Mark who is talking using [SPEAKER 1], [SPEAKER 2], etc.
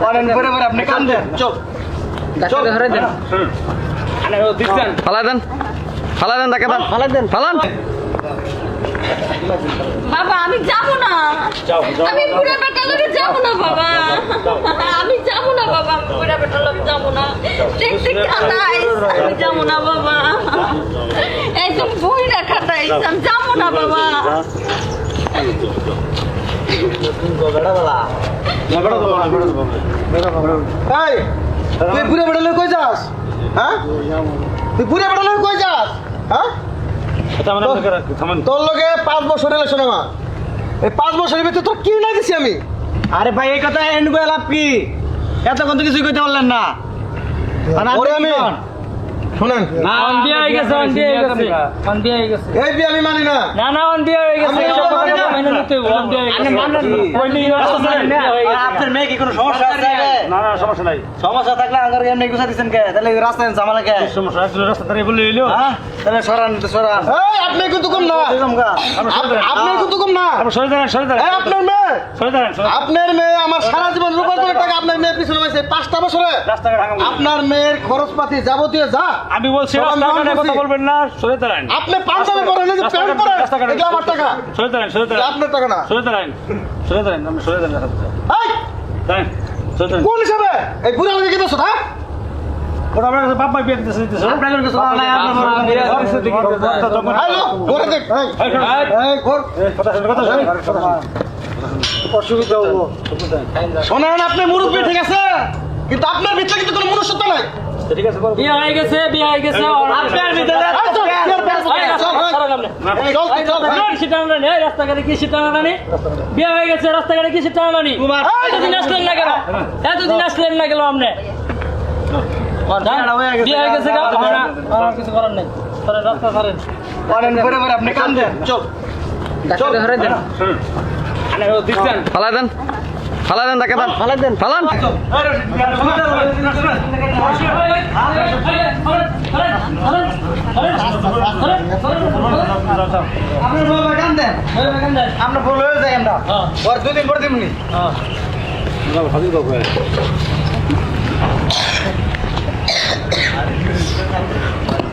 [SPEAKER 1] পড়েন পরে পরে আপনি কান দেন চল চল ধরে দেন আরে ও দিছেন
[SPEAKER 2] ফালাই দেন তাকে দেন ফালান
[SPEAKER 3] বাবা আমি যাব না আমি বুড়া বেটার লগে যাব না বাবা আমি যাব না বাবা আমি বুড়া বেটার লগে যাব না দেখতে খাটাই আমি যাব না বাবা এই তো বুড়া খাটাই আমি যাব না বাবা
[SPEAKER 1] এই তুই বুড়া বেটার লগে কই যাস হ্যাঁ তুই বুড়া বেটার লগে কই যাস হ্যাঁ তোর লগে 5 বছর রিলেশন আমার এই 5 বছরের ভিতরে তোর কি না দিছি আমি আরে ভাই এই কথা এন্ড করে লাভ কি এতক্ষণ তো কিছুই কইতে পারলেন না ওরে আমি শুনেন
[SPEAKER 4] না অন বিয়ে হয়ে গেছে
[SPEAKER 1] এই বিয়ে আমি মানি না
[SPEAKER 4] না অন বিয়ে হয়ে গেছে মাইনে নিতে অন বিয়ে হয়ে গেছে
[SPEAKER 1] আপনার মেয়ে কি কোনো সমস্যা আছে
[SPEAKER 4] না সমস্যা নাই
[SPEAKER 1] সমস্যা থাকলে আঙ্গার এমনি গুছা দিছেন কে তাহলে রাস্তায় ঝামেলা কে
[SPEAKER 4] সমস্যা আসলে রাস্তা তারে বলে হইলো
[SPEAKER 1] হ্যাঁ তাহলে সরান এই আপনি কিন্তু কম না আপনি কিন্তু কম না
[SPEAKER 4] সরে দাঁড়ান
[SPEAKER 1] এই আপনার মেয়ে আমার সারা জীবন রূপান্তরের টাকা আপনার মেয়ে পিছনে হয়েছে 5টা বছরে
[SPEAKER 4] রাস্তাঘাট ভাঙা
[SPEAKER 1] আপনার মেয়ের খরচপাতি যাবতীয় যা
[SPEAKER 4] আমি বলছি রাস্তাঘাটের কথা বলবেন না সরে দাঁড়ান
[SPEAKER 1] আপনি পাঞ্জাবি পরেন এই যে প্যান্ট পরেন এগুলো আমার টাকা
[SPEAKER 4] সরে দাঁড়ান
[SPEAKER 1] আপনার টাকা না
[SPEAKER 4] সরে দাঁড়ান আপনি সরে দাঁড়ান
[SPEAKER 1] এই
[SPEAKER 4] দাঁড়ান সরে দাঁড়ান
[SPEAKER 1] কোন হিসাবে এই বুড়া লাগে কি দোষ হ্যাঁ
[SPEAKER 4] ওটা আপনার কাছে বাপ বিয়ে দিতেছে
[SPEAKER 1] আপনার কাছে সওয়াল নাই আপনার হ্যালো করে দেখ এই কর অসুবিধা হবো শোনেন আপনি মুরব্বী ঠিক আছে কিন্তু আপনার ভিতরে কিন্তু কোনো মনুষ্যত্ব নাই
[SPEAKER 4] ঠিক আছে
[SPEAKER 1] বিয়ে হয়ে গেছে আপনার ভিতরে
[SPEAKER 4] রাস্তাঘাটে কি সিট টানানি বিয়ে হয়ে গেছে রাস্তাঘাটে কি সিট টানানি এতদিন আসলেন না কেন আপনি বিয়ে হয়ে গেছে কিছু করার নেই রাস্তা ছাড়েন
[SPEAKER 1] আপনি কান দেন চল
[SPEAKER 2] ধরে দেন
[SPEAKER 4] আরে ও দিছেন
[SPEAKER 2] ফালাই দেন তাকে দেন ফালান
[SPEAKER 1] আপনার ভুল হয়ে যায় আমরা 2 দিন পর দিমনি